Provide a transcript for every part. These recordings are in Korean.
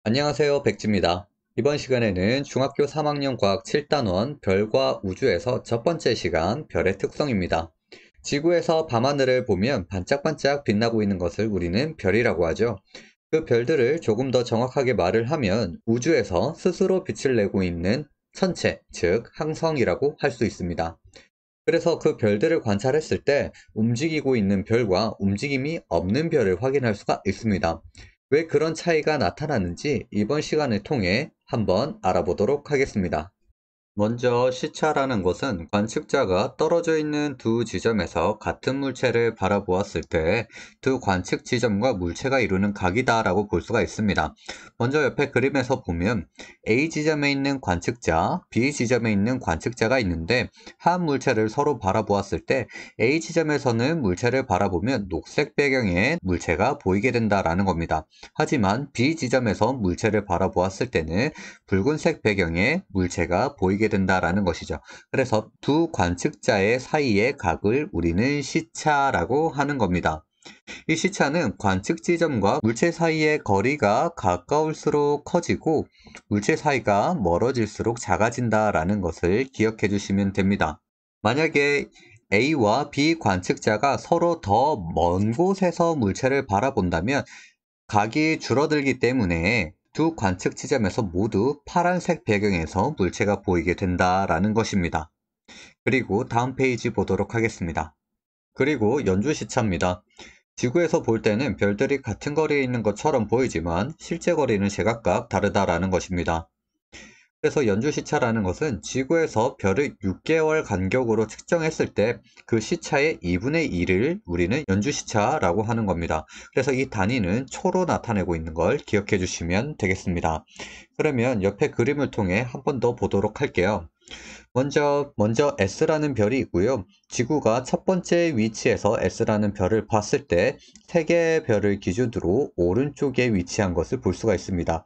안녕하세요, 백지입니다. 이번 시간에는 중학교 3학년 과학 7단원 별과 우주에서 첫 번째 시간 별의 특성입니다. 지구에서 밤하늘을 보면 반짝반짝 빛나고 있는 것을 우리는 별이라고 하죠. 그 별들을 조금 더 정확하게 말을 하면 우주에서 스스로 빛을 내고 있는 천체, 즉 항성이라고 할 수 있습니다. 그래서 그 별들을 관찰했을 때 움직이고 있는 별과 움직임이 없는 별을 확인할 수가 있습니다. 왜 그런 차이가 나타나는지 이번 시간을 통해 한번 알아보도록 하겠습니다. 먼저 시차라는 것은 관측자가 떨어져 있는 두 지점에서 같은 물체를 바라보았을 때 두 관측 지점과 물체가 이루는 각이다라고 볼 수가 있습니다. 먼저 옆에 그림에서 보면 A 지점에 있는 관측자, B 지점에 있는 관측자가 있는데 한 물체를 서로 바라보았을 때 A 지점에서는 물체를 바라보면 녹색 배경의 물체가 보이게 된다라는 겁니다. 하지만 B 지점에서 물체를 바라보았을 때는 붉은색 배경의 물체가 보이게 된다라는 것이죠. 그래서 두 관측자의 사이의 각을 우리는 시차라고 하는 겁니다. 이 시차는 관측 지점과 물체 사이의 거리가 가까울수록 커지고 물체 사이가 멀어질수록 작아진다라는 것을 기억해 주시면 됩니다. 만약에 A와 B 관측자가 서로 더 먼 곳에서 물체를 바라본다면 각이 줄어들기 때문에 두 관측 지점에서 모두 파란색 배경에서 물체가 보이게 된다라는 것입니다. 그리고 다음 페이지 보도록 하겠습니다. 그리고 연주시차입니다. 지구에서 볼 때는 별들이 같은 거리에 있는 것처럼 보이지만 실제 거리는 제각각 다르다라는 것입니다. 그래서 연주시차라는 것은 지구에서 별을 6개월 간격으로 측정했을 때 그 시차의 2분의 1을 우리는 연주시차라고 하는 겁니다. 그래서 이 단위는 초로 나타내고 있는 걸 기억해 주시면 되겠습니다. 그러면 옆에 그림을 통해 한 번 더 보도록 할게요. 먼저 S라는 별이 있고요. 지구가 첫 번째 위치에서 S라는 별을 봤을 때 세 개의 별을 기준으로 오른쪽에 위치한 것을 볼 수가 있습니다.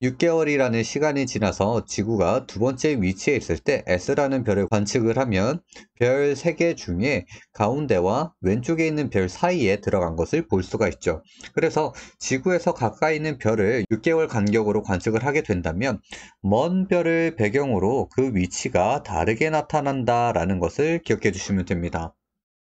6개월이라는 시간이 지나서 지구가 두 번째 위치에 있을 때 S라는 별을 관측을 하면 별 3개 중에 가운데와 왼쪽에 있는 별 사이에 들어간 것을 볼 수가 있죠. 그래서 지구에서 가까이 있는 별을 6개월 간격으로 관측을 하게 된다면 먼 별을 배경으로 그 위치가 다르게 나타난다라는 것을 기억해 주시면 됩니다.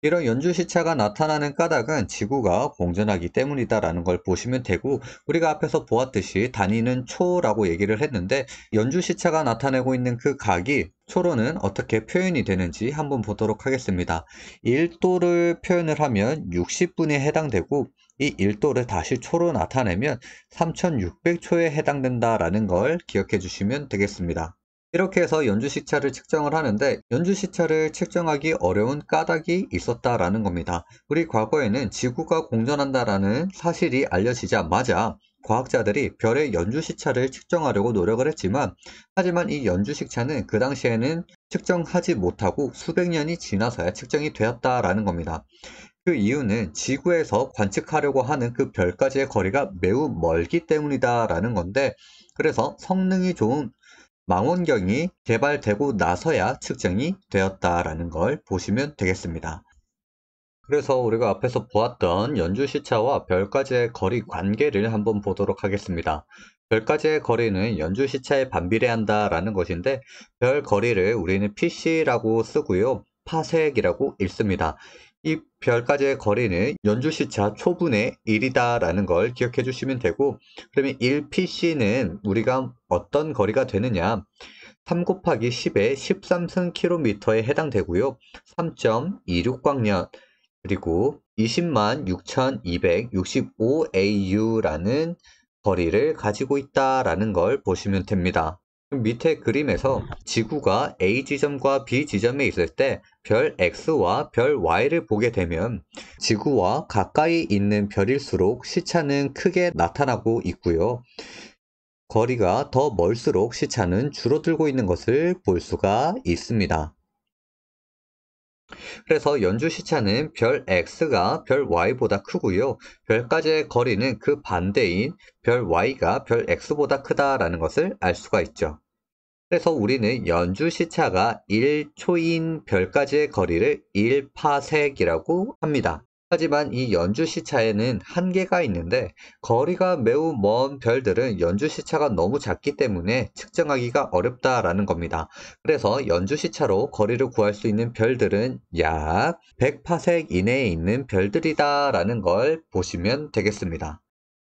이런 연주시차가 나타나는 까닭은 지구가 공전하기 때문이다라는 걸 보시면 되고, 우리가 앞에서 보았듯이 단위는 초라고 얘기를 했는데 연주시차가 나타내고 있는 그 각이 초로는 어떻게 표현이 되는지 한번 보도록 하겠습니다. 1도를 표현을 하면 60분에 해당되고, 이 1도를 다시 초로 나타내면 3600초에 해당된다라는 걸 기억해 주시면 되겠습니다. 이렇게 해서 연주시차를 측정을 하는데 연주시차를 측정하기 어려운 까닭이 있었다라는 겁니다. 우리 과거에는 지구가 공전한다라는 사실이 알려지자마자 과학자들이 별의 연주시차를 측정하려고 노력을 했지만 하지만 이 연주시차는 그 당시에는 측정하지 못하고 수백 년이 지나서야 측정이 되었다라는 겁니다. 그 이유는 지구에서 관측하려고 하는 그 별까지의 거리가 매우 멀기 때문이다라는 건데 그래서 성능이 좋은 망원경이 개발되고 나서야 측정이 되었다라는 걸 보시면 되겠습니다. 그래서 우리가 앞에서 보았던 연주시차와 별까지의 거리 관계를 한번 보도록 하겠습니다. 별까지의 거리는 연주시차에 반비례한다라는 것인데 별 거리를 우리는 PC라고 쓰고요. 파섹이라고 읽습니다. 이 별까지의 거리는 연주시차 초분의 1이다라는 걸 기억해 주시면 되고 그러면 1PC는 우리가 어떤 거리가 되느냐 3 곱하기 10의 13승km에 해당되고요. 3.26광년 그리고 20만 6265AU라는 거리를 가지고 있다라는 걸 보시면 됩니다. 밑에 그림에서 지구가 A 지점과 B 지점에 있을 때 별 X와 별 Y를 보게 되면 지구와 가까이 있는 별일수록 시차는 크게 나타나고 있고요. 거리가 더 멀수록 시차는 줄어들고 있는 것을 볼 수가 있습니다. 그래서 연주 시차는 별 X가 별 Y보다 크고요. 별까지의 거리는 그 반대인 별 Y가 별 X보다 크다라는 것을 알 수가 있죠. 그래서 우리는 연주 시차가 1초인 별까지의 거리를 1파섹이라고 합니다. 하지만 이 연주시차에는 한계가 있는데 거리가 매우 먼 별들은 연주시차가 너무 작기 때문에 측정하기가 어렵다라는 겁니다. 그래서 연주시차로 거리를 구할 수 있는 별들은 약 100파섹 이내에 있는 별들이다라는 걸 보시면 되겠습니다.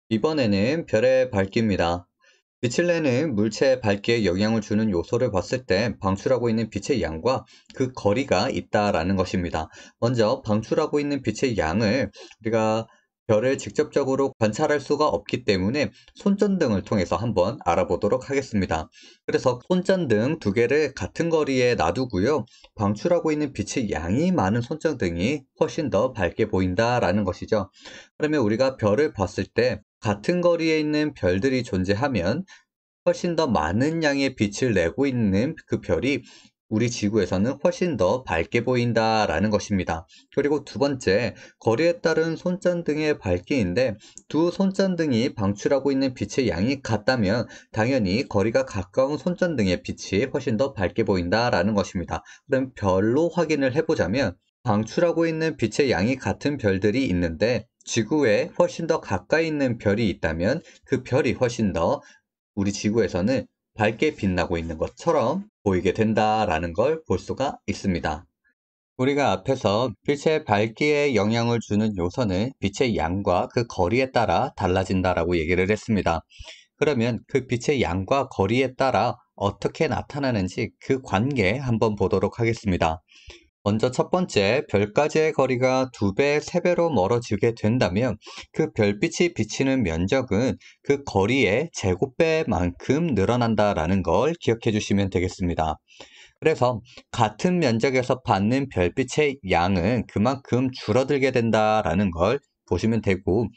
이번에는 별의 밝기입니다. 빛을 내는 물체의 밝기에 영향을 주는 요소를 봤을 때 방출하고 있는 빛의 양과 그 거리가 있다라는 것입니다. 먼저 방출하고 있는 빛의 양을 우리가 별을 직접적으로 관찰할 수가 없기 때문에 손전등을 통해서 한번 알아보도록 하겠습니다. 그래서 손전등 두 개를 같은 거리에 놔두고요. 방출하고 있는 빛의 양이 많은 손전등이 훨씬 더 밝게 보인다라는 것이죠. 그러면 우리가 별을 봤을 때 같은 거리에 있는 별들이 존재하면 훨씬 더 많은 양의 빛을 내고 있는 그 별이 우리 지구에서는 훨씬 더 밝게 보인다라는 것입니다. 그리고 두 번째, 거리에 따른 손전등의 밝기인데 두 손전등이 방출하고 있는 빛의 양이 같다면 당연히 거리가 가까운 손전등의 빛이 훨씬 더 밝게 보인다라는 것입니다. 그럼 별로 확인을 해보자면 방출하고 있는 빛의 양이 같은 별들이 있는데 지구에 훨씬 더 가까이 있는 별이 있다면 그 별이 훨씬 더 우리 지구에서는 밝게 빛나고 있는 것처럼 보이게 된다라는 걸 볼 수가 있습니다. 우리가 앞에서 빛의 밝기에 영향을 주는 요소는 빛의 양과 그 거리에 따라 달라진다라고 얘기를 했습니다. 그러면 그 빛의 양과 거리에 따라 어떻게 나타나는지 그 관계 한번 보도록 하겠습니다. 먼저 첫 번째, 별까지의 거리가 2배, 3배로 멀어지게 된다면 그 별빛이 비치는 면적은 그 거리의 제곱배만큼 늘어난다라는 걸 기억해 주시면 되겠습니다. 그래서 같은 면적에서 받는 별빛의 양은 그만큼 줄어들게 된다라는 걸 보시면 되고,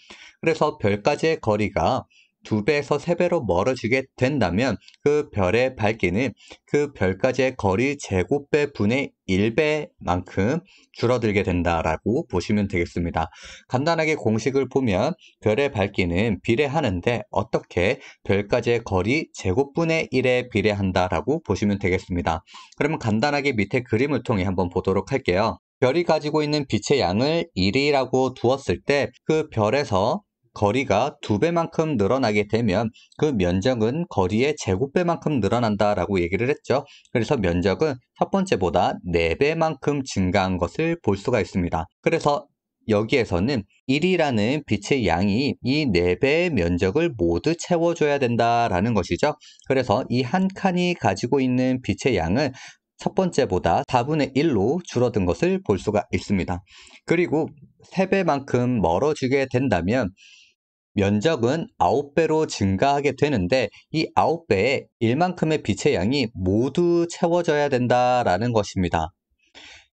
그래서 별까지의 거리가 2배에서 3배로 멀어지게 된다면 그 별의 밝기는 그 별까지의 거리 제곱배 분의 1배만큼 줄어들게 된다라고 보시면 되겠습니다. 간단하게 공식을 보면 별의 밝기는 비례하는데 어떻게 별까지의 거리 제곱분의 1에 비례한다라고 보시면 되겠습니다. 그러면 간단하게 밑에 그림을 통해 한번 보도록 할게요. 별이 가지고 있는 빛의 양을 1이라고 두었을 때 그 별에서 거리가 2배만큼 늘어나게 되면 그 면적은 거리의 제곱배만큼 늘어난다라고 얘기를 했죠. 그래서 면적은 첫 번째보다 4배만큼 증가한 것을 볼 수가 있습니다. 그래서 여기에서는 1이라는 빛의 양이 이 4배의 면적을 모두 채워줘야 된다라는 것이죠. 그래서 이 한 칸이 가지고 있는 빛의 양은 첫 번째보다 4분의 1로 줄어든 것을 볼 수가 있습니다. 그리고 3배만큼 멀어지게 된다면 면적은 9배로 증가하게 되는데 이 9배에 1만큼의 빛의 양이 모두 채워져야 된다라는 것입니다.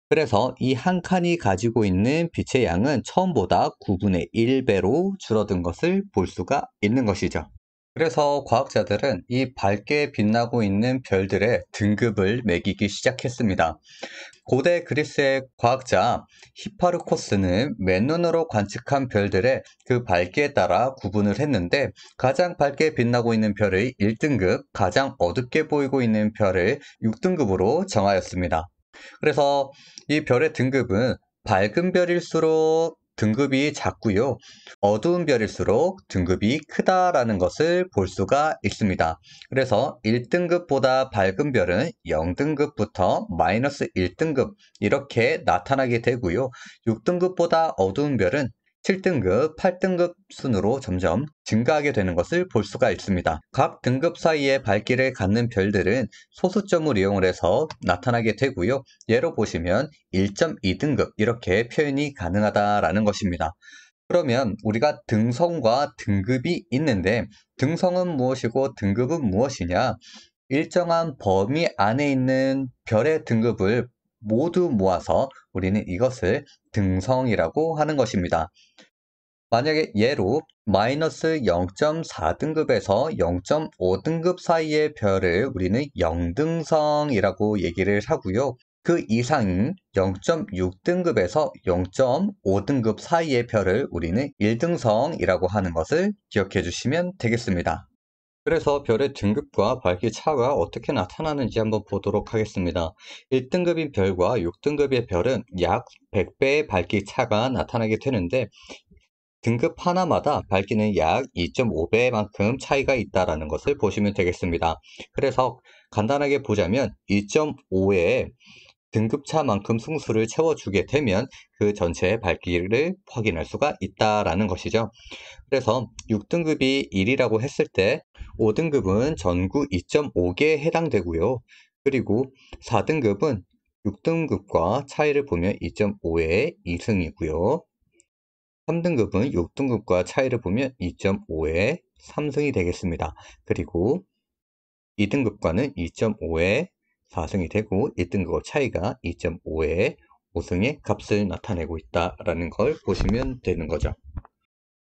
그래서 이 한 칸이 가지고 있는 빛의 양은 처음보다 9분의 1배로 줄어든 것을 볼 수가 있는 것이죠. 그래서 과학자들은 이 밝게 빛나고 있는 별들의 등급을 매기기 시작했습니다. 고대 그리스의 과학자 히파르코스는 맨눈으로 관측한 별들의 그 밝기에 따라 구분을 했는데 가장 밝게 빛나고 있는 별의 1등급, 가장 어둡게 보이고 있는 별을 6등급으로 정하였습니다. 그래서 이 별의 등급은 밝은 별일수록 등급이 작고요. 어두운 별일수록 등급이 크다라는 것을 볼 수가 있습니다. 그래서 1등급보다 밝은 별은 0등급부터 마이너스 1등급 이렇게 나타나게 되고요. 6등급보다 어두운 별은 7등급, 8등급 순으로 점점 증가하게 되는 것을 볼 수가 있습니다. 각 등급 사이에 밝기를 갖는 별들은 소수점을 이용을 해서 나타나게 되고요. 예로 보시면 1.2등급 이렇게 표현이 가능하다라는 것입니다. 그러면 우리가 등성과 등급이 있는데 등성은 무엇이고 등급은 무엇이냐? 일정한 범위 안에 있는 별의 등급을 모두 모아서 우리는 이것을 등성이라고 하는 것입니다. 만약에 예로 마이너스 0.4등급에서 0.5등급 사이의 별을 우리는 영등성이라고 얘기를 하고요. 그 이상인 0.6등급에서 0.5등급 사이의 별을 우리는 1등성이라고 하는 것을 기억해 주시면 되겠습니다. 그래서 별의 등급과 밝기 차가 어떻게 나타나는지 한번 보도록 하겠습니다. 1등급인 별과 6등급의 별은 약 100배의 밝기 차가 나타나게 되는데 등급 하나마다 밝기는 약 2.5배만큼 차이가 있다는 것을 보시면 되겠습니다. 그래서 간단하게 보자면 2.5의 등급차만큼 승수를 채워주게 되면 그 전체의 밝기를 확인할 수가 있다는 것이죠. 그래서 6등급이 1이라고 했을 때 5등급은 전구 2.5개에 해당되고요. 그리고 4등급은 6등급과 차이를 보면 2.5의 2승이고요. 3등급은 6등급과 차이를 보면 2.5의 3승이 되겠습니다. 그리고 2등급과는 2.5의 4승이 되고 1등급과 차이가 2.5의 5승의 값을 나타내고 있다는 걸 보시면 되는 거죠.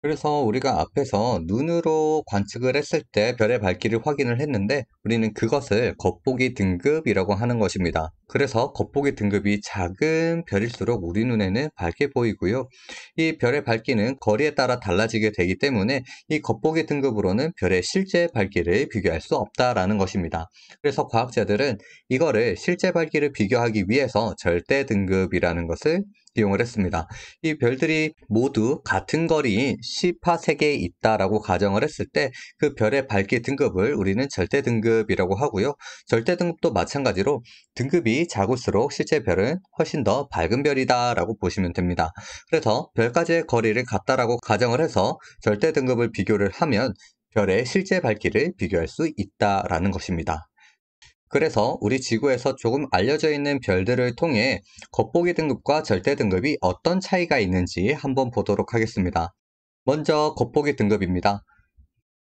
그래서 우리가 앞에서 눈으로 관측을 했을 때 별의 밝기를 확인을 했는데 우리는 그것을 겉보기 등급이라고 하는 것입니다. 그래서 겉보기 등급이 작은 별일수록 우리 눈에는 밝게 보이고요. 이 별의 밝기는 거리에 따라 달라지게 되기 때문에 이 겉보기 등급으로는 별의 실제 밝기를 비교할 수 없다라는 것입니다. 그래서 과학자들은 이거를 실제 밝기를 비교하기 위해서 절대 등급이라는 것을 이용을 했습니다. 이 별들이 모두 같은 거리인 10파세계에 있다라고 가정을 했을 때 그 별의 밝기 등급을 우리는 절대 등급이라고 하고요. 절대 등급도 마찬가지로 등급이 작을수록 실제 별은 훨씬 더 밝은 별이다라고 보시면 됩니다. 그래서 별까지의 거리를 같다라고 가정을 해서 절대 등급을 비교를 하면 별의 실제 밝기를 비교할 수 있다라는 것입니다. 그래서 우리 지구에서 조금 알려져 있는 별들을 통해 겉보기 등급과 절대 등급이 어떤 차이가 있는지 한번 보도록 하겠습니다. 먼저 겉보기 등급입니다.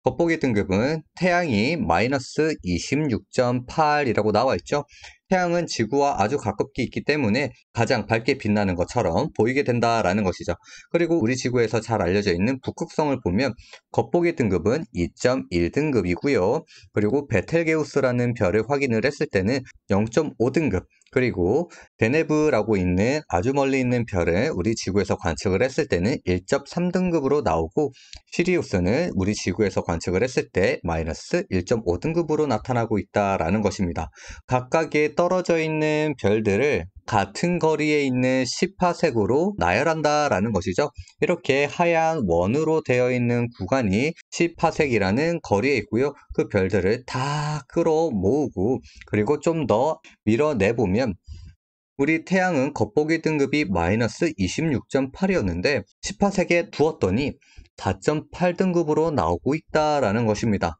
겉보기 등급은 태양이 마이너스 26.8이라고 나와 있죠. 태양은 지구와 아주 가깝게 있기 때문에 가장 밝게 빛나는 것처럼 보이게 된다라는 것이죠. 그리고 우리 지구에서 잘 알려져 있는 북극성을 보면 겉보기 등급은 2.1등급이고요. 그리고 베텔게우스라는 별을 확인을 했을 때는 0.5등급, 그리고 데네브라고 있는 아주 멀리 있는 별을 우리 지구에서 관측을 했을 때는 1.3등급으로 나오고 시리우스는 우리 지구에서 관측을 했을 때 마이너스 1.5등급으로 나타나고 있다라는 것입니다. 각각의 떨어져 있는 별들을 같은 거리에 있는 10파색으로 나열한다라는 것이죠. 이렇게 하얀 원으로 되어 있는 구간이 10파색이라는 거리에 있고요. 그 별들을 다 끌어 모으고 그리고 좀 더 밀어내보면 우리 태양은 겉보기 등급이 마이너스 26.8이었는데 10파색에 두었더니 4.8등급으로 나오고 있다라는 것입니다.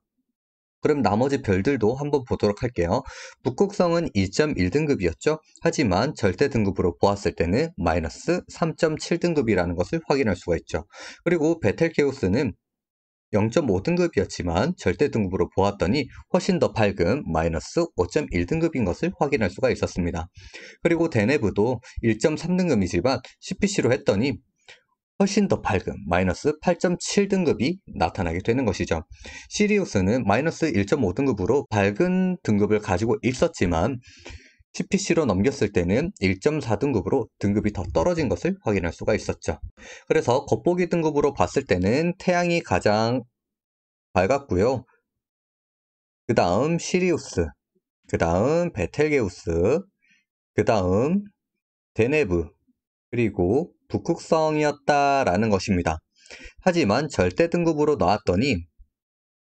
그럼 나머지 별들도 한번 보도록 할게요. 북극성은 2.1등급이었죠. 하지만 절대 등급으로 보았을 때는 마이너스 3.7등급이라는 것을 확인할 수가 있죠. 그리고 베텔게우스는 0.5등급이었지만 절대 등급으로 보았더니 훨씬 더 밝은 마이너스 5.1등급인 것을 확인할 수가 있었습니다. 그리고 데네브도 1.3등급이지만 CPC로 했더니 훨씬 더 밝은 마이너스 8.7등급이 나타나게 되는 것이죠. 시리우스는 마이너스 1.5등급으로 밝은 등급을 가지고 있었지만 CPC로 넘겼을 때는 1.4등급으로 등급이 더 떨어진 것을 확인할 수가 있었죠. 그래서 겉보기 등급으로 봤을 때는 태양이 가장 밝았고요. 그 다음 시리우스, 그 다음 베텔게우스, 그 다음 데네브, 그리고 북극성이었다라는 것입니다. 하지만 절대 등급으로 나왔더니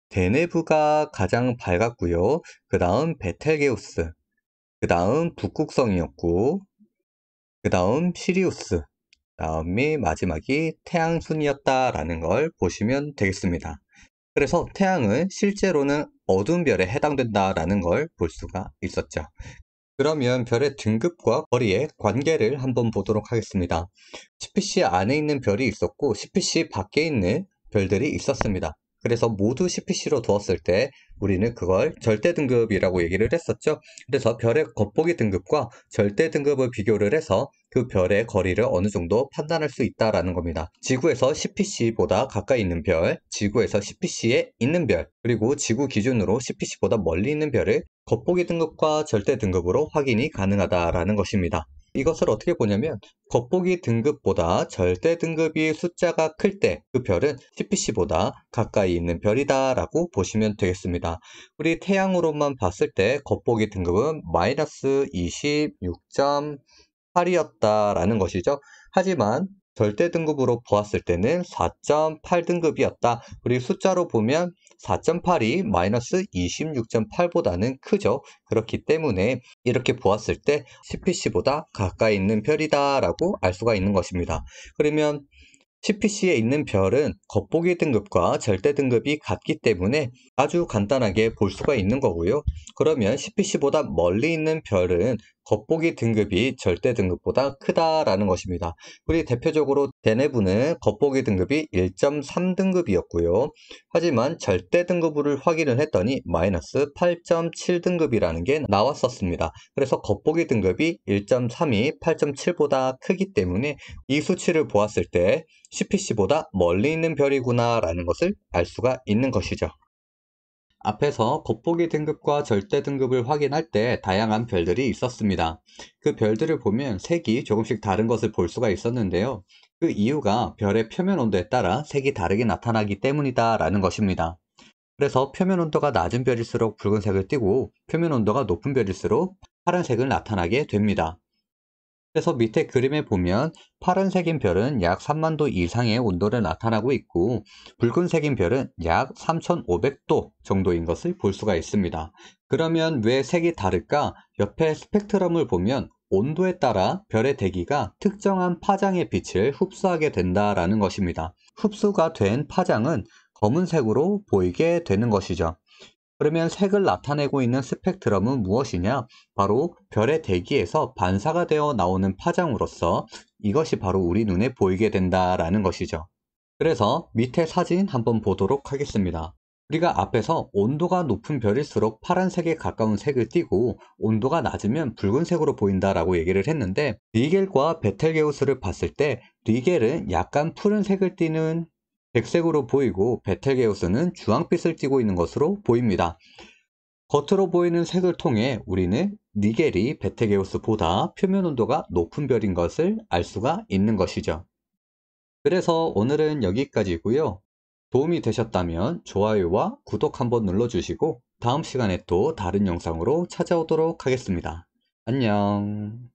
데네브가 가장 밝았고요. 그 다음 베텔게우스, 그 다음 북극성이었고 그 다음 시리우스, 다음이 마지막이 태양순이었다라는 걸 보시면 되겠습니다. 그래서 태양은 실제로는 어두운 별에 해당된다라는 걸 볼 수가 있었죠. 그러면 별의 등급과 거리의 관계를 한번 보도록 하겠습니다. CPC 안에 있는 별이 있었고 CPC 밖에 있는 별들이 있었습니다. 그래서 모두 CPC로 두었을 때 우리는 그걸 절대 등급이라고 얘기를 했었죠. 그래서 별의 겉보기 등급과 절대 등급을 비교를 해서 그 별의 거리를 어느 정도 판단할 수 있다라는 겁니다. 지구에서 CPC보다 가까이 있는 별, 지구에서 CPC에 있는 별, 그리고 지구 기준으로 CPC보다 멀리 있는 별을 겉보기 등급과 절대 등급으로 확인이 가능하다라는 것입니다. 이것을 어떻게 보냐면 겉보기 등급보다 절대 등급이 숫자가 클 때 그 별은 CPC보다 가까이 있는 별이다 라고 보시면 되겠습니다. 우리 태양으로만 봤을 때 겉보기 등급은 마이너스 26.8이었다라는 것이죠. 하지만 절대 등급으로 보았을 때는 4.8등급이었다. 우리 숫자로 보면 4.8이 마이너스 26.8보다는 크죠. 그렇기 때문에 이렇게 보았을 때 CPC보다 가까이 있는 별이다 라고 알 수가 있는 것입니다. 그러면 CPC에 있는 별은 겉보기 등급과 절대 등급이 같기 때문에 아주 간단하게 볼 수가 있는 거고요. 그러면 CPC보다 멀리 있는 별은 겉보기 등급이 절대 등급보다 크다라는 것입니다. 우리 대표적으로 대내부는 겉보기 등급이 1.3등급이었고요. 하지만 절대 등급을 확인을 했더니 마이너스 8.7등급이라는 게 나왔었습니다. 그래서 겉보기 등급이 1.3이 8.7보다 크기 때문에 이 수치를 보았을 때 CPC보다 멀리 있는 별이구나 라는 것을 알 수가 있는 것이죠. 앞에서 겉보기 등급과 절대 등급을 확인할 때 다양한 별들이 있었습니다. 그 별들을 보면 색이 조금씩 다른 것을 볼 수가 있었는데요. 그 이유가 별의 표면 온도에 따라 색이 다르게 나타나기 때문이다 라는 것입니다. 그래서 표면 온도가 낮은 별일수록 붉은색을 띠고 표면 온도가 높은 별일수록 파란색을 나타나게 됩니다. 그래서 밑에 그림에 보면 파란색인 별은 약 3만도 이상의 온도를 나타나고 있고 붉은색인 별은 약 3500도 정도인 것을 볼 수가 있습니다. 그러면 왜 색이 다를까? 옆에 스펙트럼을 보면 온도에 따라 별의 대기가 특정한 파장의 빛을 흡수하게 된다라는 것입니다. 흡수가 된 파장은 검은색으로 보이게 되는 것이죠. 그러면 색을 나타내고 있는 스펙트럼은 무엇이냐? 바로 별의 대기에서 반사가 되어 나오는 파장으로서 이것이 바로 우리 눈에 보이게 된다라는 것이죠. 그래서 밑에 사진 한번 보도록 하겠습니다. 우리가 앞에서 온도가 높은 별일수록 파란색에 가까운 색을 띠고 온도가 낮으면 붉은색으로 보인다라고 얘기를 했는데 리겔과 베텔게우스를 봤을 때 리겔은 약간 푸른색을 띠는 백색으로 보이고 베텔게우스는 주황빛을 띠고 있는 것으로 보입니다. 겉으로 보이는 색을 통해 우리는 니겔이 베텔게우스보다 표면 온도가 높은 별인 것을 알 수가 있는 것이죠. 그래서 오늘은 여기까지고요. 도움이 되셨다면 좋아요와 구독 한번 눌러주시고 다음 시간에 또 다른 영상으로 찾아오도록 하겠습니다. 안녕.